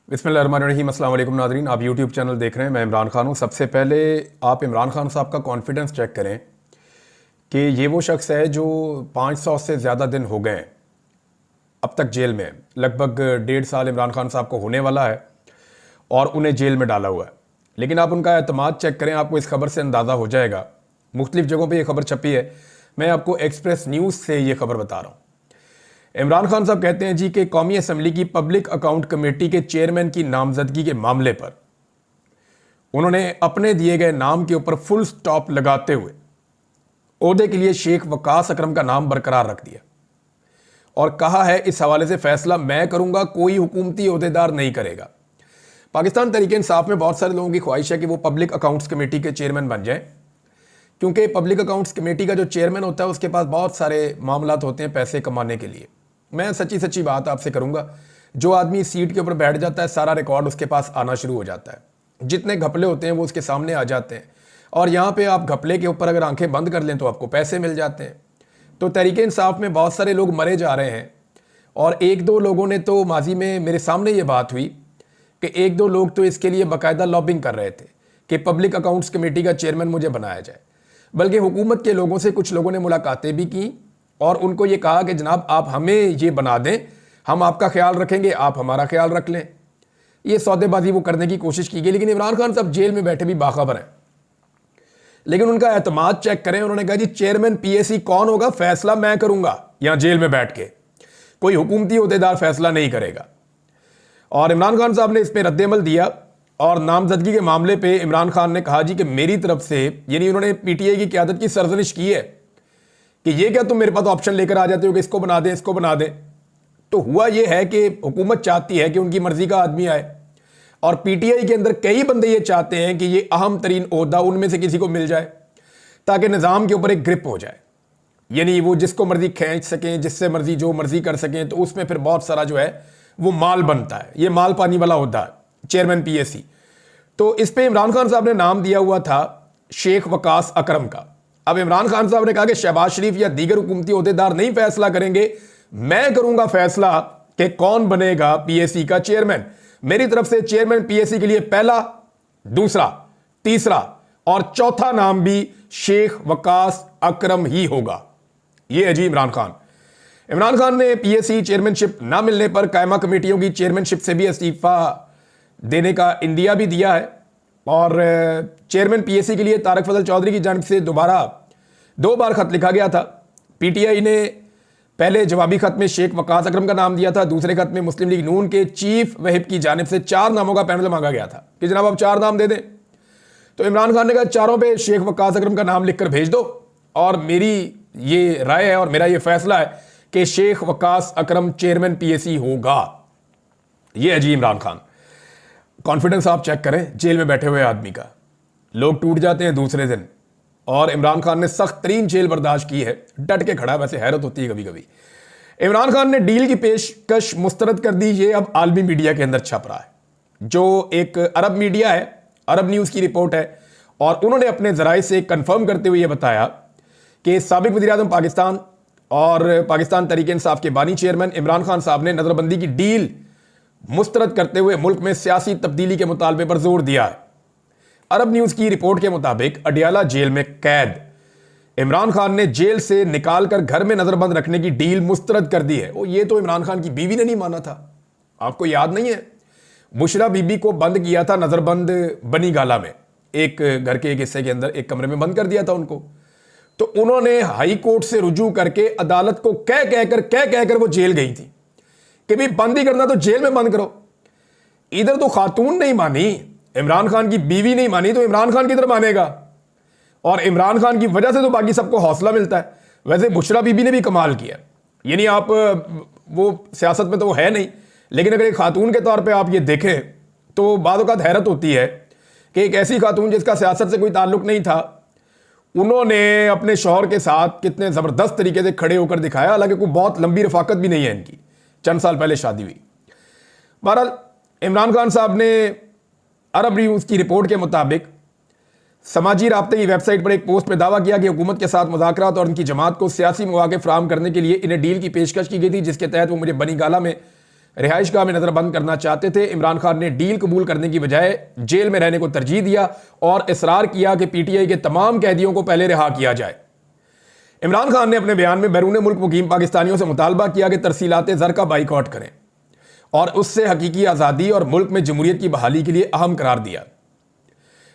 बिस्मिल्लाहिर्रहमानिर्रहीम। अस्सलाम वालेकुम नाज़रीन, आप यूट्यूब चैनल देख रहे हैं। मैं इमरान खान हूँ। सबसे पहले आप इमरान खान साहब का कॉन्फिडेंस चेक करें कि ये वो शख्स है जो 500 से ज़्यादा दिन हो गए हैं अब तक जेल में है। लगभग 1.5 साल इमरान खान साहब को होने वाला है और उन्हें जेल में डाला हुआ है। लेकिन आप उनका एतमाद चेक करें, आपको इस खबर से अंदाज़ा हो जाएगा। मुख्तलिफ़ जगहों पर यह खबर छपी है, मैं आपको एक्सप्रेस न्यूज़ से ये खबर बता रहा हूँ। इमरान खान साहब कहते हैं जी कि कौमी असम्बली की पब्लिक अकाउंट कमेटी के चेयरमैन की नामजदगी के मामले पर उन्होंने अपने दिए गए नाम के ऊपर फुल स्टॉप लगाते हुए ओहदे के लिए शेख वकास अकरम का नाम बरकरार रख दिया और कहा है इस हवाले से फैसला मैं करूंगा, कोई हुकूमती ओहदेदार नहीं करेगा। पाकिस्तान तहरीक इंसाफ में बहुत सारे लोगों की ख्वाहिश है कि वो पब्लिक अकाउंट्स कमेटी के चेयरमैन बन जाए, क्योंकि पब्लिक अकाउंट्स कमेटी का जो चेयरमैन होता है उसके पास बहुत सारे मामलात होते हैं पैसे कमाने के लिए। मैं सच्ची बात आपसे करूंगा, जो आदमी सीट के ऊपर बैठ जाता है सारा रिकॉर्ड उसके पास आना शुरू हो जाता है। जितने घपले होते हैं वो उसके सामने आ जाते हैं और यहाँ पे आप घपले के ऊपर अगर आंखें बंद कर लें तो आपको पैसे मिल जाते हैं। तो तहरीक इंसाफ में बहुत सारे लोग मरे जा रहे हैं और एक दो लोगों ने तो माजी में मेरे सामने ये बात हुई कि एक दो लोग तो इसके लिए बाकायदा लॉबिंग कर रहे थे कि पब्लिक अकाउंट्स कमेटी का चेयरमैन मुझे बनाया जाए। बल्कि हुकूमत के लोगों से कुछ लोगों ने मुलाकातें भी की और उनको ये कहा कि जनाब आप हमें ये बना दें, हम आपका ख्याल रखेंगे, आप हमारा ख्याल रख लें। ये सौदेबाजी वो करने की कोशिश की गई, लेकिन इमरान खान साहब जेल में बैठे भी बाखबर हैं। लेकिन उनका एतमाद चेक करें, उन्होंने कहा जी चेयरमैन पीएसी कौन होगा फैसला मैं करूंगा, यहां जेल में बैठ के कोई हुकूमती ओहदेदार फैसला नहीं करेगा। और इमरान खान साहब ने इस पर रद्देमल दिया और नामजदगी के मामले पे इमरान खान ने कहा जी कि मेरी तरफ से, यानी उन्होंने पीटीआई की क़यादत की सरजनिश की है कि ये क्या तुम मेरे पास ऑप्शन लेकर आ जाते हो कि इसको बना दें इसको बना दें। तो हुआ ये है कि हुकूमत चाहती है कि उनकी मर्जी का आदमी आए और पीटीआई के अंदर कई बंदे ये चाहते हैं कि ये अहम तरीन ओहदा उनमें से किसी को मिल जाए ताकि निज़ाम के ऊपर एक ग्रिप हो जाए, यानी वो जिसको मर्जी खींच सकें, जिससे मर्जी जो मर्जी कर सकें। तो उसमें फिर बहुत सारा जो है वो माल बनता है, ये माल पानी वाला ओहदा है चेयरमैन पीएसी। तो इस पर इमरान खान साहब ने नाम दिया हुआ था शेख वकास अकरम का। अब इमरान खान साहब ने कहा कि शहबाज शरीफ या दीगर हुकूमती ओहदेदार नहीं फैसला करेंगे, मैं करूंगा फैसला कि कौन बनेगा पीएसी का चेयरमैन। मेरी तरफ से चेयरमैन पीएसी के लिए पहला, दूसरा, तीसरा और चौथा नाम भी शेख वकास अकरम ही होगा। यह है जी इमरान खान। इमरान खान ने पीएसी चेयरमैनशिप ना मिलने पर कायमा कमेटियों की चेयरमैनशिप से भी इस्तीफा देने का इंदिया भी दिया है और चेयरमैन पीएसी के लिए तारक फजल चौधरी की जानिब से दोबारा 2 बार खत लिखा गया था। पीटीआई ने पहले जवाबी खत में शेख वकास अकरम का नाम दिया था, दूसरे खत में मुस्लिम लीग नून के चीफ वहीब की जानिब से 4 नामों का पैनल मांगा गया था कि जनाब आप 4 नाम दे दें। तो इमरान खान ने कहा चारों पे शेख वकास अकरम का नाम लिखकर भेज दो और मेरी ये राय है और मेरा ये फैसला है कि शेख वकास अकरम चेयरमैन पीएसी होगा। यह है जी इमरान खान। कॉन्फिडेंस आप चेक करें जेल में बैठे हुए आदमी का। लोग टूट जाते हैं दूसरे दिन और इमरान खान ने सख्त तरीन जेल बर्दाश्त की है, डट के खड़ा। वैसे हैरत होती है कभी कभी। इमरान खान ने डील की पेशकश मुस्तरद कर दी, ये अब आलमी मीडिया के अंदर छप रहा है, जो एक अरब मीडिया है, अरब न्यूज़ की रिपोर्ट है और उन्होंने अपने जराए से कंफर्म करते हुए यह बताया कि साबिक वज़ीर-ए-आज़म पाकिस्तान और पाकिस्तान तहरीक इंसाफ के बानी चेयरमैन इमरान खान साहब ने नजरबंदी की डील मुस्तरद करते हुए मुल्क में सियासी तब्दीली के मुतालबे पर जोर दिया है। अरब न्यूज़ की रिपोर्ट के मुताबिक अडियाला जेल में कैद इमरान खान ने जेल से निकालकर घर में नजरबंद रखने की डील मुस्तरद कर दी है। और ये तो इमरान खान की बीवी ने नहीं माना था, आपको याद नहीं है? बुशरा बीबी को बंद किया था नजरबंद बनी गाला में, एक घर के एक हिस्से के अंदर एक कमरे में बंद कर दिया था उनको। तो उन्होंने हाई कोर्ट से रुजू करके अदालत को कह कहकर वो जेल गई थी कि भाई बंद ही करना तो जेल में बंद करो। इधर तो खातून नहीं मानी, इमरान खान की बीवी नहीं मानी, तो इमरान खान किधर मानेगा? और इमरान खान की वजह से तो बाकी सबको हौसला मिलता है। वैसे बुशरा बीबी ने भी कमाल किया, यानी आप वो सियासत में तो वो है नहीं, लेकिन अगर एक खातून के तौर पे आप ये देखें तो बाद औक़ात हैरत होती है कि एक ऐसी खातून जिसका सियासत से कोई ताल्लुक नहीं था, उन्होंने अपने शौहर के साथ कितने ज़बरदस्त तरीके से खड़े होकर दिखाया। हालांकि कोई बहुत लंबी रफाकत भी नहीं है इनकी, चंद साल पहले शादी हुई। बहरहाल इमरान खान साहब ने अरब न्यूज़ की रिपोर्ट के मुताबिक समाजी राब्ते की वेबसाइट पर एक पोस्ट में दावा किया कि हुकूमत के साथ मुज़ाकरात और उनकी जमात को सियासी मौक़े फराहम करने के लिए इन्हें डील की पेशकश की गई थी, जिसके तहत वो मुझे बनी गाला में रिहाइश गाह में नजरबंद करना चाहते थे। इमरान खान ने डील कबूल करने की बजाय जेल में रहने को तरजीह दिया और इसरार किया कि पीटीआई के तमाम कैदियों को पहले रिहा किया जाए। इमरान खान ने अपने बयान में बैरून मुल्क मुकीम पाकिस्तानियों से मुतालबा किया कि तरसीलात ज़र का बाइकआउट करें और उससे हकीकी आज़ादी और मुल्क में जमहूरियत की बहाली के लिए अहम करार दिया।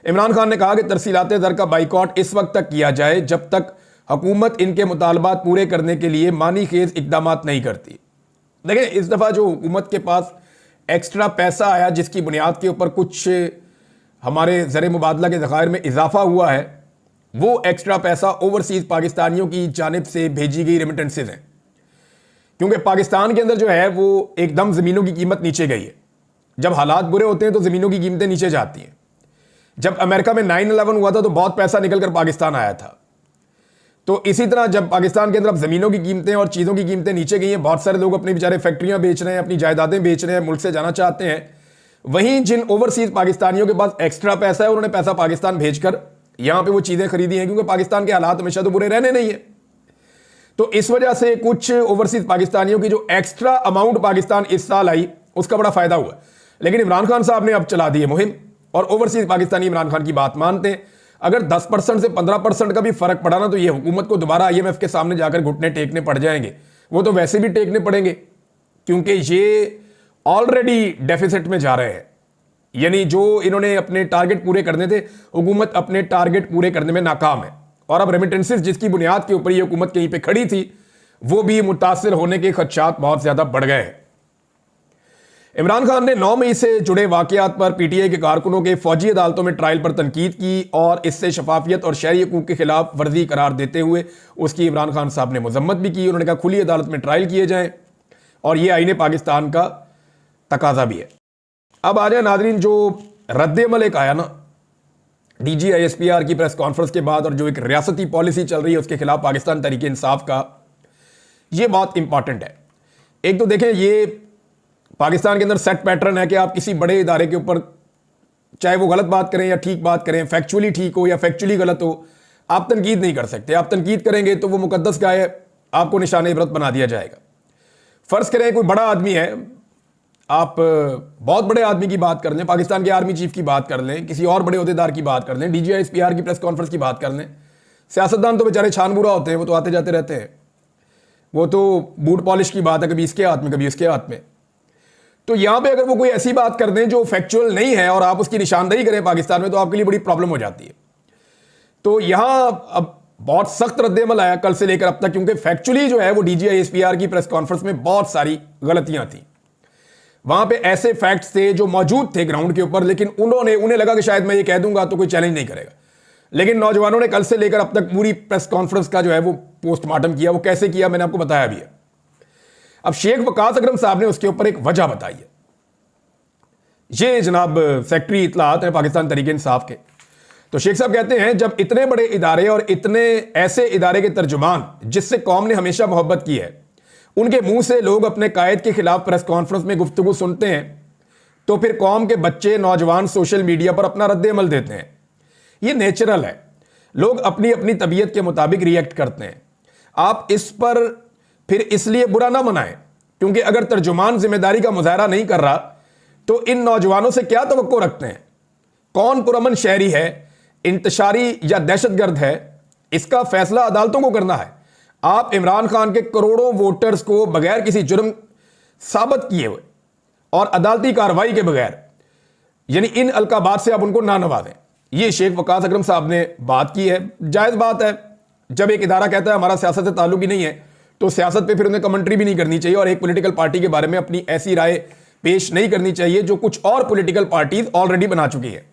इमरान खान ने कहा कि तरसीलात ज़र का बाइकआउट इस वक्त तक किया जाए जब तक हुकूमत इनके मुतालबात पूरे करने के लिए मानी खेज इकदाम नहीं करती। देखिए, इस दफ़ा जो हुकूमत के पास एक्स्ट्रा पैसा आया जिसकी बुनियाद के ऊपर कुछ हमारे ज़र मुबादला के ज़खायर में इजाफा हुआ है, वो एक्स्ट्रा पैसा ओवरसीज़ पाकिस्तानियों की जानिब से भेजी गई रेमिटेंसेज हैं। क्योंकि पाकिस्तान के अंदर जो है वो एकदम ज़मीनों की कीमत नीचे गई है। जब हालात बुरे होते हैं तो ज़मीनों की कीमतें नीचे जाती हैं। जब अमेरिका में 9/11 हुआ था तो बहुत पैसा निकल कर पाकिस्तान आया था। तो इसी तरह जब पाकिस्तान के अंदर अब ज़मीनों की कीमतें और चीज़ों की कीमतें नीचे गई हैं, बहुत सारे लोग अपनी बेचारे फैक्ट्रियाँ बेच रहे हैं, अपनी जायदादें बेच रहे हैं, मुल्क से जाना चाहते हैं। वहीं जिन ओवरसीज़ पाकिस्तानियों के पास एक्स्ट्रा पैसा है, उन्होंने पैसा पाकिस्तान भेजकर यहाँ पे वो चीज़ें खरीदी हैं, क्योंकि पाकिस्तान के हालात हमेशा तो बुरे रहने नहीं है। तो इस वजह से कुछ ओवरसीज़ पाकिस्तानियों की जो एक्स्ट्रा अमाउंट पाकिस्तान इस साल आई, उसका बड़ा फ़ायदा हुआ। लेकिन इमरान खान साहब ने अब चला दी है मुहिम और ओवरसीज़ पाकिस्तानी इमरान खान की बात मानते हैं। अगर 10% से 15% का भी फर्क पड़ा ना, तो ये हुकूमत को दोबारा IMF के सामने जाकर घुटने टेकने पड़ जाएंगे। वो तो वैसे भी टेकने पड़ेंगे क्योंकि ये ऑलरेडी डेफिसिट में जा रहे हैं। यानी जो इन्होंने अपने टारगेट पूरे करने थे, हुकूमत अपने टारगेट पूरे करने में नाकाम है। और अब रेमिटेंसेस जिसकी बुनियाद के ऊपर ये हुकूमत कहीं पे खड़ी थी, वो भी मुतासिर होने के खदशात बहुत ज्यादा बढ़ गए हैं। इमरान खान ने 9 मई से जुड़े वाकयात पर पीटीआई के कारकुनों के फौजी अदालतों में ट्रायल पर तनकीद की और इससे शफाफियत और शहरी हकूक के खिलाफ वर्जी करार देते हुए उसकी इमरान खान साहब ने मजम्मत भी की। उन्होंने कहा खुली अदालत में ट्रायल किए जाएं और यह आईने पाकिस्तान का तकाजा भी है। अब आ जाए नाजरीन, जो रद्द-ए-अमल एक आया ना DGISPR की प्रेस कॉन्फ्रेंस के बाद, और जो एक रियासती पॉलिसी चल रही है उसके खिलाफ पाकिस्तान तहरीक इंसाफ का, यह बहुत इंपॉर्टेंट है। एक तो देखें, ये पाकिस्तान के अंदर सेट पैटर्न है कि आप किसी बड़े इदारे के ऊपर, चाहे वो गलत बात करें या ठीक बात करें, फैक्चुअली ठीक हो या फैक्चुअली गलत हो, आप तनकीद नहीं कर सकते। आप तनकीद करेंगे तो वो मुकद्दस गाय है, आपको निशान इबरत बना दिया जाएगा। फर्ज करें कोई बड़ा आदमी है, आप बहुत बड़े आदमी की बात कर लें, पाकिस्तान के आर्मी चीफ की बात कर लें, किसी और बड़े ओहदेदार की बात कर लें, DGISPR की प्रेस कॉन्फ्रेंस की बात कर लें। सियासतदान तो बेचारे छानबूरा होते हैं, वो तो आते जाते रहते हैं, वो तो बूट पॉलिश की बात है, कभी इसके हाथ में कभी उसके हाथ में। तो यहां पे अगर वो कोई ऐसी बात कर दें जो फैक्चुअल नहीं है और आप उसकी निशानदेही करें पाकिस्तान में, तो आपके लिए बड़ी प्रॉब्लम हो जाती है। तो यहां अब बहुत सख्त रद्द-ए-अमल आया कल से लेकर अब तक, क्योंकि फैक्चुअली जो है वो DGISPR की प्रेस कॉन्फ्रेंस में बहुत सारी गलतियां थी। वहां पे ऐसे फैक्ट्स थे जो मौजूद थे ग्राउंड के ऊपर, लेकिन उन्हें लगा कि शायद मैं ये कह दूंगा तो कोई चैलेंज नहीं करेगा। लेकिन नौजवानों ने कल से लेकर अब तक पूरी प्रेस कॉन्फ्रेंस का जो है वो पोस्टमार्टम किया। वो कैसे किया मैंने आपको बताया भी है। अब शेख वकास अकरम साहब ने उसके ऊपर एक वजह बताई है। ये जनाब सेक्रेटरी इत्तलात है पाकिस्तान तहरीक इंसाफ के। तो शेख साहब कहते हैं, जब इतने बड़े इदारे और इतने ऐसे इदारे के तर्जुमान जिससे कौम ने हमेशा मोहब्बत की है, उनके मुंह से लोग अपने कायद के खिलाफ प्रेस कॉन्फ्रेंस में गुफ्तगू सुनते हैं, तो फिर कौम के बच्चे नौजवान सोशल मीडिया पर अपना रद्द-ए-अमल देते हैं। ये नेचुरल है, लोग अपनी अपनी तबीयत के मुताबिक रिएक्ट करते हैं। आप इस पर फिर इसलिए बुरा ना मनाएं, क्योंकि अगर तर्जुमान जिम्मेदारी का मुजाहरा नहीं कर रहा तो इन नौजवानों से क्या तवक्को रखते हैं? कौन पुरअमन शहरी है, इंतशारी या दहशतगर्द है, इसका फैसला अदालतों को करना है। आप इमरान खान के करोड़ों वोटर्स को बगैर किसी जुर्म साबित किए हुए और अदालती कार्रवाई के बगैर, यानी इन अलकाबात से आप उनको ना नवाजें। ये शेख वकास अकरम साहब ने बात की है, जायज़ बात है। जब एक इदारा कहता है हमारा सियासत से ताल्लुक ही नहीं है, तो सियासत पे फिर उन्हें कमेंट्री भी नहीं करनी चाहिए और एक पॉलिटिकल पार्टी के बारे में अपनी ऐसी राय पेश नहीं करनी चाहिए जो कुछ और पॉलिटिकल पार्टीज ऑलरेडी बना चुकी है।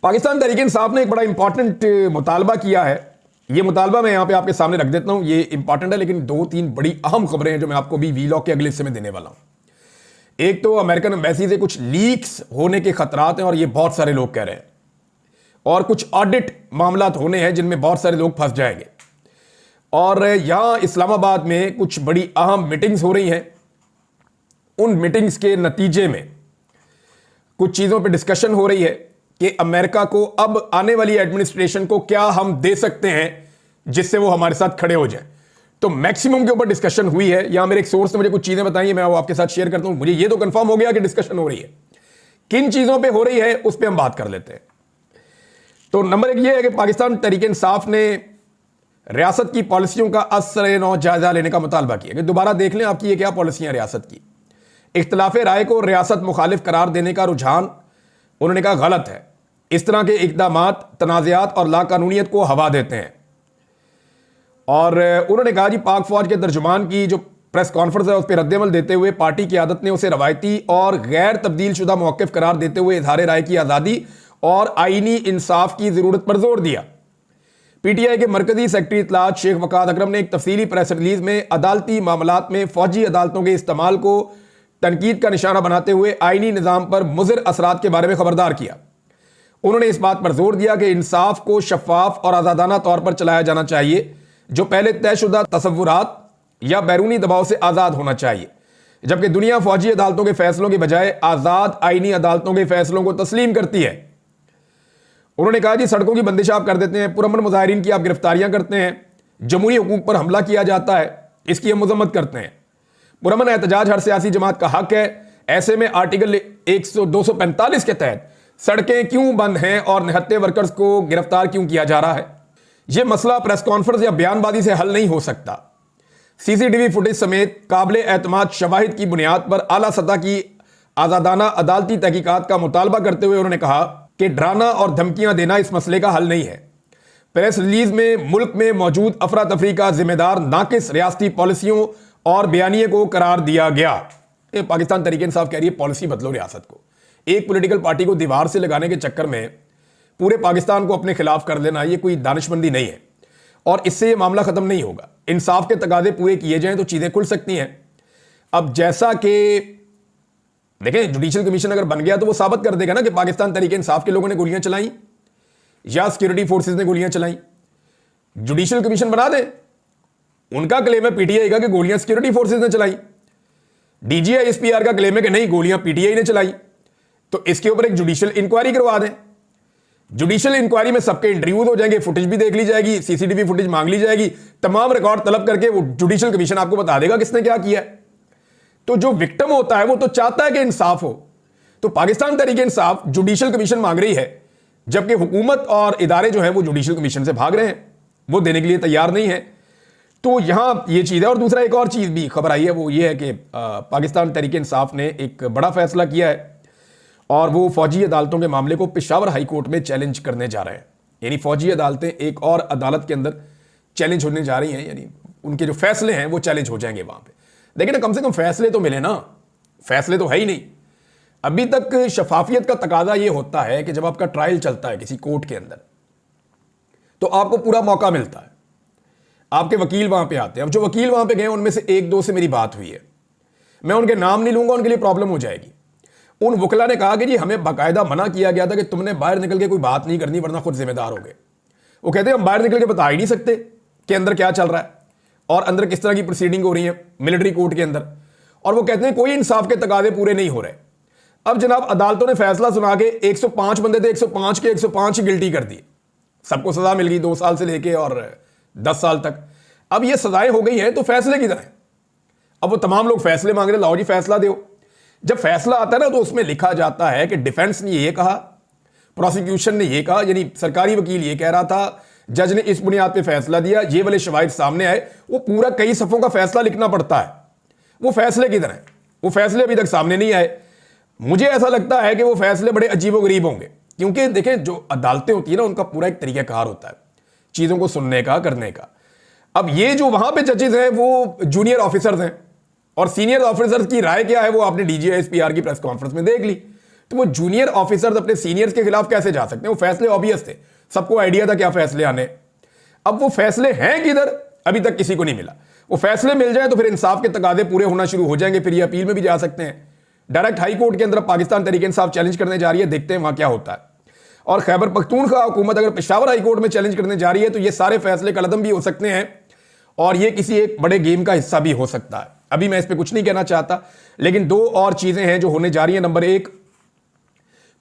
पाकिस्तान तहरीक इंसाफ ने एक बड़ा इंपॉर्टेंट मुतालबा किया है। ये मुतालबा मैं यहां पे आपके सामने रख देता हूं। ये इंपॉर्टेंट है, लेकिन 2-3 बड़ी अहम खबरें हैं जो मैं आपको भी वीलॉग के अगले हिस्से में देने वाला हूं। एक तो अमेरिकन एम्बेसी से कुछ लीक्स होने के खतरात हैं और ये बहुत सारे लोग कह रहे हैं, और कुछ ऑडिट मामला होने हैं जिनमें बहुत सारे लोग फंस जाएंगे। और यहां इस्लामाबाद में कुछ बड़ी अहम मीटिंग्स हो रही हैं। उन मीटिंग्स के नतीजे में कुछ चीजों पे डिस्कशन हो रही है कि अमेरिका को अब आने वाली एडमिनिस्ट्रेशन को क्या हम दे सकते हैं जिससे वो हमारे साथ खड़े हो जाए। तो मैक्सिमम के ऊपर डिस्कशन हुई है, या मेरे एक सोर्स ने मुझे कुछ चीजें बताई है, मैं वो आपके साथ शेयर करता हूं। मुझे ये तो कंफर्म हो गया कि डिस्कशन हो रही है। किन चीजों पे हो रही है उस पर हम बात कर लेते हैं। तो नंबर एक ये है कि पाकिस्तान तहरीक इंसाफ ने रियासत की पॉलिसियों का असर नौ जायजा लेने का मुतालबा किया कि दोबारा देख लें आपकी ये क्या पॉलिसियां रियासत की। इख्तलाफ राय को रियासत मुखालिफ करार देने का रुझान उन्होंने कहा गलत है। इस तरह के इक़दामात तनाज़ात और लाकानूनियत को हवा देते हैं। और उन्होंने कहा जी पाक फौज के तर्जुमान की जो प्रेस कॉन्फ्रेंस है उस पर रद्दमल देते हुए पार्टी की आदत ने उसे रवायती और गैर तब्दील शुदा मौक़िफ़ करार देते हुए इज़हार राय की आज़ादी और आईनी इंसाफ की ज़रूरत पर जोर दिया। पीटीआई के मरकजी सेक्रेटरी इत्तलात शेख वक़ाद अकरम ने एक तफसीली प्रेस रिलीज में अदालती मामलात में फौजी अदालतों के इस्तेमाल को तनकीद का निशाना बनाते हुए आईनी निज़ाम पर मुज़िर असरात के बारे में खबरदार किया। उन्होंने इस बात पर जोर दिया कि इंसाफ को शफाफ और आज़ादाना तौर पर चलाया जाना चाहिए, जो पहले तयशुदा तसव्वुरात या बैरूनी दबाव से आज़ाद होना चाहिए, जबकि दुनिया फौजी अदालतों के फैसलों के बजाय आज़ाद आईनी अदालतों के फैसलों को तस्लीम करती है। उन्होंने कहा जी सड़कों की बंदिश आप कर देते हैं, पुरअमन मुजाहिरीन की आप गिरफ्तारियां करते हैं, जमहूरी हुकूक पर हमला किया जाता है, इसकी हम मजम्मत करते हैं। पुरअमन एहतजाज हर सियासी जमात का हक है। ऐसे में आर्टिकल 245 के तहत सड़कें क्यों बंद हैं और निहत्ते वर्कर्स को गिरफ्तार क्यों किया जा रहा है? यह मसला प्रेस कॉन्फ्रेंस या बयानबाजी से हल नहीं हो सकता। सीसीटीवी फुटेज समेत काबिल एतमाद शवाहिद की बुनियाद पर आला सतह की आज़ादाना अदालती तहकीकात का मुतालबा करते हुए उन्होंने कहा कि डराना और धमकियां देना इस मसले का हल नहीं है। प्रेस रिलीज में मुल्क में मौजूद अफरा तफरी का जिम्मेदार नाकिस रियासती पॉलिसियों और बयानिए को करार दिया गया। पाकिस्तान तहरीक इंसाफ कह रही है पॉलिसी बदलो रियासत को। एक पॉलिटिकल पार्टी को दीवार से लगाने के चक्कर में पूरे पाकिस्तान को अपने खिलाफ कर लेना ये कोई दानिशमंदी नहीं है, और इससे ये मामला खत्म नहीं होगा। इंसाफ के तकाजे पूरे किए जाएं तो चीजें खुल सकती हैं। अब जैसा कि देखें जुडिशल कमीशन अगर बन गया तो वो साबित कर देगा ना कि पाकिस्तान तहरीक इंसाफ के लोगों ने गोलियां चलाई या सिक्योरिटी फोर्सेस ने गोलियां चलाई। जुडिशल कमीशन बना दे, उनका क्लेम है पीटीआई का कि गोलियां सिक्योरिटी फोर्सेस ने चलाई। डीजीआई एसपीआर का क्लेम है कि नहीं गोलियां पीटीआई ने चलाई। तो इसके ऊपर एक जुडिशल इंक्वायरी करवा दें। जुडिशल इंक्वायरी में सबके इंटरव्यूज हो जाएंगे, फुटेज भी देख ली जाएगी, सीसीटीवी फुटेज मांग ली जाएगी, तमाम रिकॉर्ड तलब करके वो जुडिशल कमीशन आपको बता देगा किसने क्या किया है। तो जो विक्टिम होता है वो तो चाहता है कि इंसाफ हो। तो पाकिस्तान तहरीक इंसाफ जुडिशल कमीशन मांग रही है, जबकि हुकूमत और इदारे जो है वो जुडिशल कमीशन से भाग रहे हैं, वो देने के लिए तैयार नहीं है। तो यहां ये चीज है। और दूसरा एक और चीज भी खबर आई है, वो ये है कि पाकिस्तान तहरीक इंसाफ ने एक बड़ा फैसला किया है और वो फौजी अदालतों के मामले को पेशावर हाई कोर्ट में चैलेंज करने जा रहे हैं। यानी फौजी अदालतें एक और अदालत के अंदर चैलेंज होने जा रही हैं, यानी उनके जो फैसले हैं वो चैलेंज हो जाएंगे वहां पे। देखिए ना, कम से कम फैसले तो मिले ना, फैसले तो है ही नहीं अभी तक। शफाफियत का तकाजा ये होता है कि जब आपका ट्रायल चलता है किसी कोर्ट के अंदर तो आपको पूरा मौका मिलता है, आपके वकील वहां पे आते हैं। अब जो वकील वहां पे गए उनमें से एक दो से मेरी बात हुई है, मैं उनके नाम नहीं लूंगा, उनके लिए प्रॉब्लम हो जाएगी। उन वकला ने कहा कि जी हमें बाकायदा मना किया गया था कि तुमने बाहर निकल के कोई बात नहीं करनी वरना खुद जिम्मेदार हो गए। वो कहते हैं हम बाहर निकल के बता ही नहीं सकते कि अंदर क्या चल रहा है और अंदर किस तरह की प्रोसीडिंग हो रही है मिलिट्री कोर्ट के अंदर। और वो कहते हैं कोई इंसाफ के तकाजे पूरे नहीं हो रहे। अब जनाब अदालतों ने फैसला सुना के 105 बंदे थे, 105 के 105 ही गिल्टी कर दिए, सबको सजा मिल गई 2 साल से लेके और 10 साल तक। अब ये सजाएं हो गई हैं तो फैसले किधर हैं? अब वो तमाम लोग फैसले मांग रहे, लाओ जी फैसला दो। जब फैसला आता है ना तो उसमें लिखा जाता है कि डिफेंस ने ये कहा, प्रोसिक्यूशन ने ये कहा, यानी सरकारी वकील ये कह रहा था, जज ने इस बुनियाद पे फैसला दिया, ये वाले शवाहिद सामने आए। वो पूरा कई सफ़ों का फैसला लिखना पड़ता है। वो फैसले किधर हैं? वो फैसले अभी तक सामने नहीं आए। मुझे ऐसा लगता है कि वो फैसले बड़े अजीबोगरीब होंगे, क्योंकि देखें जो अदालतें होती है ना उनका पूरा एक तरीक़ाकार होता है चीज़ों को सुनने का, करने का। अब ये जो वहां पे जजेस हैं वो जूनियर ऑफिसर्स हैं और सीनियर ऑफिसर्स की राय क्या है वो आपने डीजीआई एसपीआर की प्रेस कॉन्फ्रेंस में देख ली। तो वो जूनियर ऑफिसर्स अपने सीनियर्स के खिलाफ कैसे जा सकते हैं? वो फैसले ऑब्वियस थे, सबको आइडिया था क्या फैसले आने। अब वो फैसले हैं किधर? अभी तक किसी को नहीं मिला। वो फैसले मिल जाए तो फिर इंसाफ के तकाजे पूरे होना शुरू हो जाएंगे, फिर ये अपील में भी जा सकते हैं। डायरेक्ट हाई कोर्ट के अंदर पाकिस्तान तहरीक इंसाफ चैलेंज करने जा रही है, देखते हैं वहां क्या होता है। और खैबर पख्तूनख्वा हुकूमत अगर पेशावर हाई कोर्ट में चैलेंज करने जा रही है तो ये सारे फैसले कलदम भी हो सकते हैं और ये किसी एक बड़े गेम का हिस्सा भी हो सकता है। अभी मैं इस पर कुछ नहीं कहना चाहता, लेकिन 2 और चीजें हैं जो होने जा रही हैं। नंबर 1,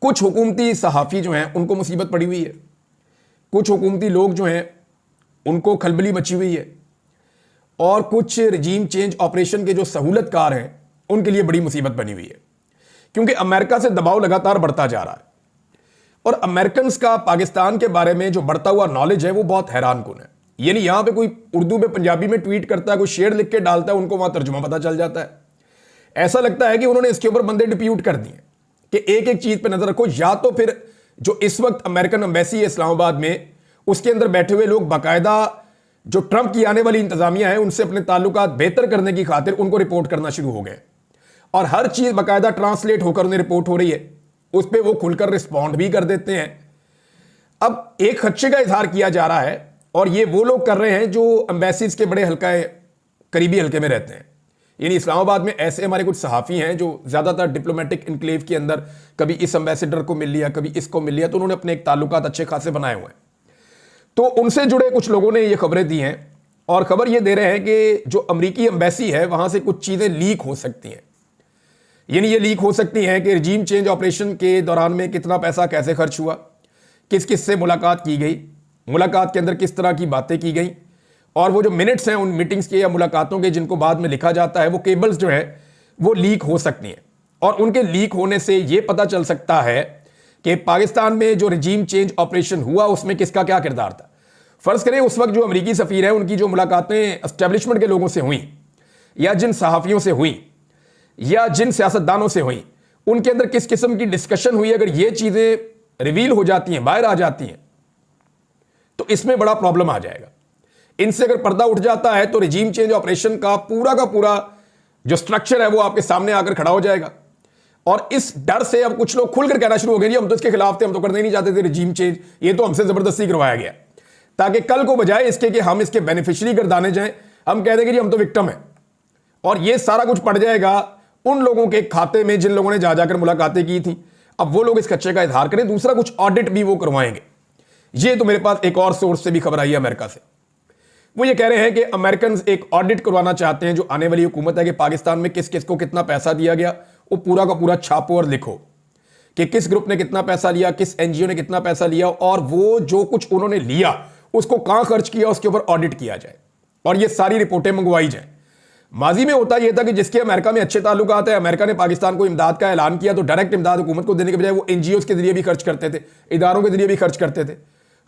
कुछ हुकूमती सहाफ़ी जो हैं उनको मुसीबत पड़ी हुई है, कुछ हुकूमती लोग जो हैं उनको खलबली मची हुई है और कुछ रिजीम चेंज ऑपरेशन के जो सहूलतकार हैं उनके लिए बड़ी मुसीबत बनी हुई है, क्योंकि अमेरिका से दबाव लगातार बढ़ता जा रहा है और अमेरिकन का पाकिस्तान के बारे में जो बढ़ता हुआ नॉलेज है वो बहुत हैरानकुन है। यानी यहां पे कोई उर्दू में पंजाबी में ट्वीट करता है, कोई शेर लिख के डालता है, उनको वहां तर्जुमा पता चल जाता है। ऐसा लगता है कि उन्होंने इसके ऊपर बंदे डिप्यूट कर दिए कि एक एक चीज पे नजर रखो, या तो फिर जो इस वक्त अमेरिकन एम्बेसी है इस्लामाबाद में उसके अंदर बैठे हुए लोग बाकायदा जो ट्रंप की आने वाली इंतजामिया है उनसे अपने ताल्लुकात बेहतर करने की खातिर उनको रिपोर्ट करना शुरू हो गए और हर चीज बाकायदा ट्रांसलेट होकर उन्हें रिपोर्ट हो रही है, उस पर वो खुलकर रिस्पॉन्ड भी कर देते हैं। अब एक खदशे का इजहार किया जा रहा है और ये वो लोग कर रहे हैं जो एम्बेसीज के बड़े हल्का करीबी हल्के में रहते हैं। यानी इस्लामाबाद में ऐसे हमारे कुछ सहाफ़ी हैं जो ज़्यादातर डिप्लोमेटिक इनक्लेव के अंदर कभी इस एम्बेसडर को मिल लिया, कभी इसको मिल लिया, तो उन्होंने अपने एक ताल्लुकात अच्छे खासे बनाए हुए हैं। तो उनसे जुड़े कुछ लोगों ने ये खबरें दी हैं और खबर ये दे रहे हैं कि जो अमरीकी एम्बेसी है वहाँ से कुछ चीज़ें लीक हो सकती हैं। यानी ये लीक हो सकती हैं कि रिजीम चेंज ऑपरेशन के दौरान में कितना पैसा कैसे खर्च हुआ, किस किस से मुलाकात की गई, मुलाकात के अंदर किस तरह की बातें की गई, और वो जो मिनट्स हैं उन मीटिंग्स के या मुलाकातों के जिनको बाद में लिखा जाता है वो केबल्स जो है वो लीक हो सकती हैं। और उनके लीक होने से ये पता चल सकता है कि पाकिस्तान में जो रिजीम चेंज ऑपरेशन हुआ उसमें किसका क्या किरदार था। फर्ज करें उस वक्त जो अमरीकी सफ़ीर है उनकी जो मुलाकातें एस्टेब्लिशमेंट के लोगों से हुई या जिन सहाफ़ियों से हुई या जिन सियासतदानों से हुई उनके अंदर किस किस्म की डिस्कशन हुई, अगर ये चीज़ें रिवील हो जाती हैं, बाहर आ जाती हैं, तो इसमें बड़ा प्रॉब्लम आ जाएगा। इनसे अगर पर्दा उठ जाता है तो रिजीम चेंज ऑपरेशन का पूरा जो स्ट्रक्चर है वो आपके सामने आकर खड़ा हो जाएगा। और इस डर से अब कुछ लोग खुलकर कहना शुरू हो गए जी हम तो इसके खिलाफ थे, हम तो करना ही नहीं चाहते थे रिजीम चेंज, ये तो हमसे जबरदस्ती करवाया गया, ताकि कल को बजाय इसके कि हम इसके बेनिफिशियरी गर्दाने जाएं हम कह देंगे जी हम तो विक्टिम है। और ये सारा कुछ पड़ जाएगा उन लोगों के खाते में जिन लोगों ने जा जाकर मुलाकातें की थी। अब वो लोग इस खच्चे का इजहार करें, दूसरा कुछ ऑडिट भी वो करवाएंगे। ये तो मेरे पास एक और सोर्स से भी खबर आई है अमेरिका से, वो ये कह रहे हैं कि अमेरिकन एक ऑडिट करवाना चाहते हैं जो आने वाली हुकूमत है कि पाकिस्तान में किस किस को कितना पैसा दिया गया, वो पूरा का पूरा छापो और लिखो कि किस ग्रुप ने कितना पैसा लिया, किस एनजीओ ने कितना पैसा लिया, और वो जो कुछ उन्होंने लिया उसको कहां खर्च किया उसके ऊपर ऑडिट किया जाए और ये सारी रिपोर्टें मंगवाई जाए। माजी में होता यह था कि जिसके अमेरिका में अच्छे ताल्लुकात है, अमेरिका ने पाकिस्तान को इमदाद का ऐलान किया तो डायरेक्ट इमदाद हुकूमत को देने के बजाय वो एनजीओ के जरिए भी खर्च करते थे, इदारों के जरिए भी खर्च करते थे,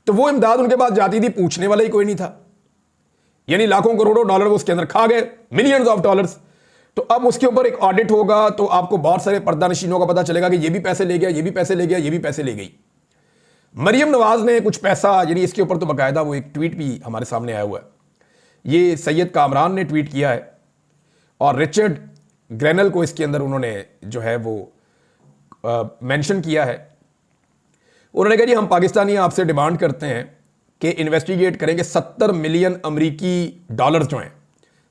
तो वो इमदाद उनके पास जाती थी, पूछने वाला ही कोई नहीं था। यानी लाखों करोड़ों डॉलर वो उसके अंदर खा गए, मिलियंस ऑफ डॉलर्स। तो अब उसके ऊपर एक ऑडिट होगा तो आपको बहुत सारे पर्दानशीनों का पता चलेगा कि ये भी पैसे ले गया, ये भी पैसे ले गया, ये भी पैसे ले गई। मरियम नवाज ने कुछ पैसा, यानी इसके ऊपर तो बाकायदा वो एक ट्वीट भी हमारे सामने आया हुआ है, ये सैयद कामरान ने ट्वीट किया है और रिचर्ड ग्रेनल को इसके अंदर उन्होंने जो है वो मेंशन किया है। उन्होंने कहा जी हम पाकिस्तानी आपसे डिमांड करते हैं कि इन्वेस्टिगेट करें कि 70 मिलियन अमरीकी डॉलर्स जो हैं,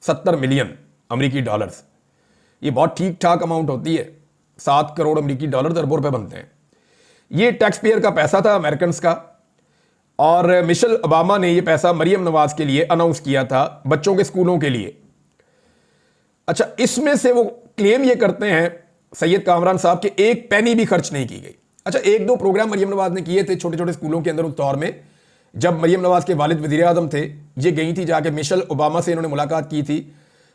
70 मिलियन अमरीकी डॉलर्स, ये बहुत ठीक ठाक अमाउंट होती है, 7 करोड़ अमरीकी डॉलर अरबों रुपए बनते हैं। ये टैक्स पेयर का पैसा था अमेरिकन का, और मिशेल ओबामा ने ये पैसा मरियम नवाज के लिए अनाउंस किया था बच्चों के स्कूलों के लिए। अच्छा, इसमें से वो क्लेम ये करते हैं सैयद कामरान साहब कि एक पैनी भी खर्च नहीं की गई। अच्छा, एक दो प्रोग्राम मरियम नवाज ने किए थे छोटे छोटे स्कूलों के अंदर उस दौर में जब मरियम नवाज के वालिद वज़ीर आज़म थे, ये गई थी जाके मिशेल ओबामा से इन्होंने मुलाकात की थी,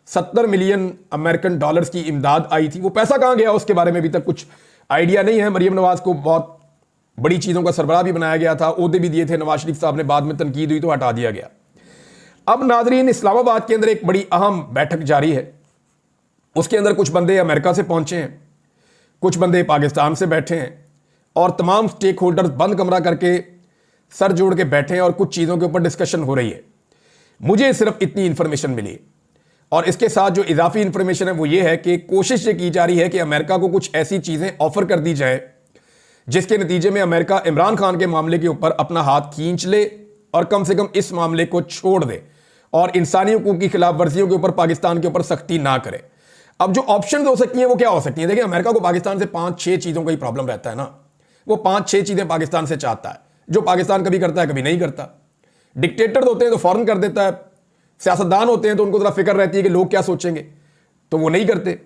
70 मिलियन अमेरिकन डॉलर्स की इमदाद आई थी। वो पैसा कहां गया उसके बारे में अभी तक कुछ आइडिया नहीं है। मरियम नवाज को बहुत बड़ी चीजों का सरबराह भी बनाया गया था, ओहदे भी दिए थे, नवाज शरीफ साहब ने बाद में तनकीद हुई तो हटा दिया गया। अब नाजरीन, इस्लामाबाद के अंदर एक बड़ी अहम बैठक जारी है, उसके अंदर कुछ बंदे अमेरिका से पहुंचे हैं, कुछ बंदे पाकिस्तान से बैठे हैं और तमाम स्टेक होल्डर्स बंद कमरा करके सर जोड़ के बैठे हैं और कुछ चीज़ों के ऊपर डिस्कशन हो रही है। मुझे सिर्फ इतनी इंफॉर्मेशन मिली और इसके साथ जो इजाफी इंफॉर्मेशन है वो ये है कि कोशिश ये की जा रही है कि अमेरिका को कुछ ऐसी चीज़ें ऑफर कर दी जाए जिसके नतीजे में अमेरिका इमरान खान के मामले के ऊपर अपना हाथ खींच ले और कम से कम इस मामले को छोड़ दे और इंसानी हुकूक की खिलाफ वर्जियों के ऊपर पाकिस्तान के ऊपर सख्ती ना करे। अब जो ऑप्शन हो सकती हैं वो क्या हो सकती हैं? देखिए, अमेरिका को पाकिस्तान से 5-6 चीज़ों का ही प्रॉब्लम रहता है ना, वो 5-6 चीज़ें पाकिस्तान से चाहता है जो पाकिस्तान कभी करता है कभी नहीं करता। डिक्टेटर होते हैं तो फौरन कर देता है, सियासतदान होते हैं तो उनको जरा फिक्र रहती है कि लोग क्या सोचेंगे, तो वो नहीं करते।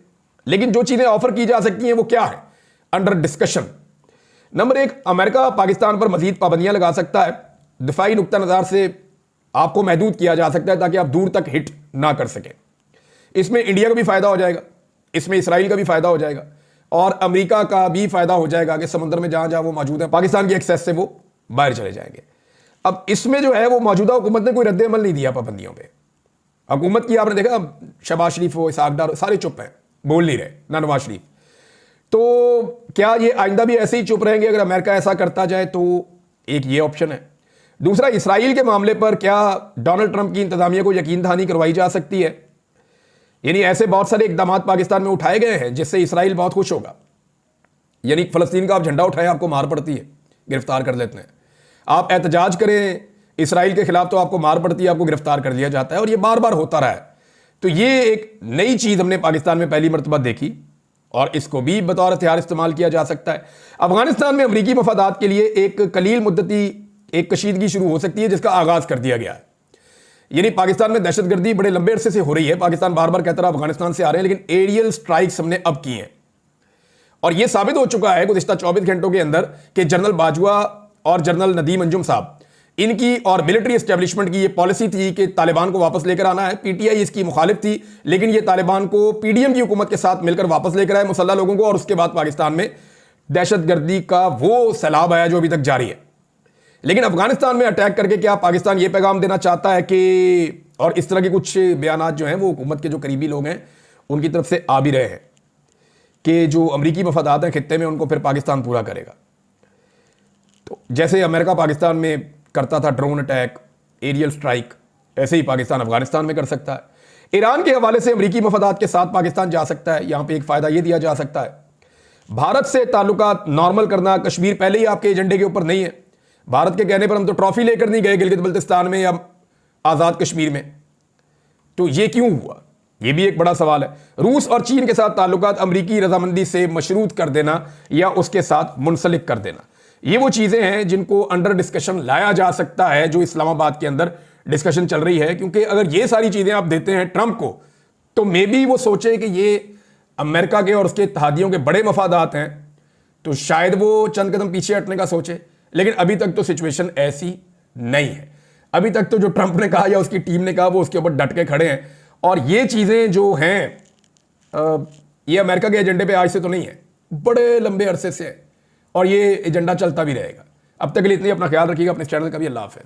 लेकिन जो चीज़ें ऑफर की जा सकती हैं वो क्या है? Under discussion. Number 1, America Pakistan पर मजीद पाबंदियां लगा सकता है, दिफाई नुक्ता नज़र से आपको महदूद किया जा सकता है ताकि आप दूर तक हिट ना कर सके। इसमें इंडिया का भी फायदा हो जाएगा, इसमें इसराइल का भी फायदा हो जाएगा और अमेरिका का भी फायदा हो जाएगा कि समुद्र में जहां जहां वो मौजूद है पाकिस्तान की एक्सेस से वो बाहर चले जाएंगे। अब इसमें जो है वो मौजूदा हुकूमत ने कोई रद्द अमल नहीं दिया पाबंदियों पे। हुकूमत की आपने देखा शहबाज शरीफ हो, इसहाक डार सारे चुप हैं, बोल नहीं रहे, ना नवाज शरीफ। तो क्या ये आइंदा भी ऐसे ही चुप रहेंगे अगर अमेरिका ऐसा करता जाए? तो एक ये ऑप्शन है। दूसरा, इसराइल के मामले पर क्या डोनाल्ड ट्रंप की इंतजामिया को यकीन दहानी करवाई जा सकती है? यानी ऐसे बहुत सारे इकदाम पाकिस्तान में उठाए गए हैं जिससे इसराइल बहुत खुश होगा। यानी फलस्तीन का आप झंडा उठाएं, आपको मार पड़ती है, गिरफ्तार कर लेते हैं। आप एहतजाज करें इसराइल के खिलाफ तो आपको मार पड़ती है, आपको गिरफ्तार कर लिया जाता है, और ये बार बार होता रहा है। तो ये एक नई चीज हमने पाकिस्तान में पहली मरतबा देखी और इसको भी बतौर हथियार इस्तेमाल किया जा सकता है। अफगानिस्तान में अमरीकी मफादात के लिए एक कलील मुद्दती एक कशीदगी शुरू हो सकती है जिसका आगाज कर दिया गया है। यानी पाकिस्तान में दहशतगर्दी बड़े लंबे अरसे से हो रही है। पाकिस्तान बार बार कहता रहा अफगानिस्तान से आ रहे हैं, लेकिन एरियल स्ट्राइक्स हमने अब की हैं और यह साबित हो चुका है गुज़िश्ता 24 घंटों के अंदर कि जनरल बाजवा और जनरल नदीम अंजुम साहब, इनकी और मिलिट्री एस्टेब्लिशमेंट की ये पॉलिसी थी कि तालिबान को वापस लेकर आना है। पीटीआई इसकी मुखालिफ थी, लेकिन ये तालिबान को पीडीएम की हुकूमत के साथ मिलकर वापस लेकर आए मुसल्लह लोगों को, और उसके बाद पाकिस्तान में दहशतगर्दी का वो सैलाब आया जो अभी तक जारी है। लेकिन अफगानिस्तान में अटैक करके क्या पाकिस्तान ये पैगाम देना चाहता है कि, और इस तरह के कुछ बयानात जो हैं वो हुकूमत के जो करीबी लोग हैं उनकी तरफ से आ भी रहे हैं कि जो अमरीकी मफादात हैं खित्ते में उनको फिर पाकिस्तान पूरा करेगा। तो जैसे अमेरिका पाकिस्तान में करता था ड्रोन अटैक, एरियल स्ट्राइक, ऐसे ही पाकिस्तान अफगानिस्तान में कर सकता है। ईरान के हवाले से अमरीकी मफादात के साथ पाकिस्तान जा सकता है। यहां पे एक फायदा यह दिया जा सकता है, भारत से ताल्लुकात नॉर्मल करना। कश्मीर पहले ही आपके एजेंडे के ऊपर नहीं है। भारत के कहने पर हम तो ट्रॉफी लेकर नहीं गए गिलगित बल्तिस्तान में या आजाद कश्मीर में, तो ये क्यों हुआ? ये भी एक बड़ा सवाल है। रूस और चीन के साथ ताल्लुकात अमरीकी रजामंदी से मशरूत कर देना या उसके साथ मुंसलिक कर देना, ये वो चीजें हैं जिनको अंडर डिस्कशन लाया जा सकता है, जो इस्लामाबाद के अंदर डिस्कशन चल रही है। क्योंकि अगर ये सारी चीजें आप देते हैं ट्रंप को, तो मे बी वो सोचे कि ये अमेरिका के और उसके इत्तेहादियों के बड़े मफादात हैं, तो शायद वो चंद कदम पीछे हटने का सोचे। लेकिन अभी तक तो सिचुएशन ऐसी नहीं है। अभी तक तो जो ट्रंप ने कहा या उसकी टीम ने कहा वो उसके ऊपर डट के खड़े हैं, और ये चीजें जो हैं ये अमेरिका के एजेंडे पे आज से तो नहीं है, बड़े लंबे अरसे से है, और ये एजेंडा चलता भी रहेगा। अब तक के लिए इतनी, अपना ख्याल रखिएगा, अपने चैनल का भी। अल्लाह हाफ़िज़।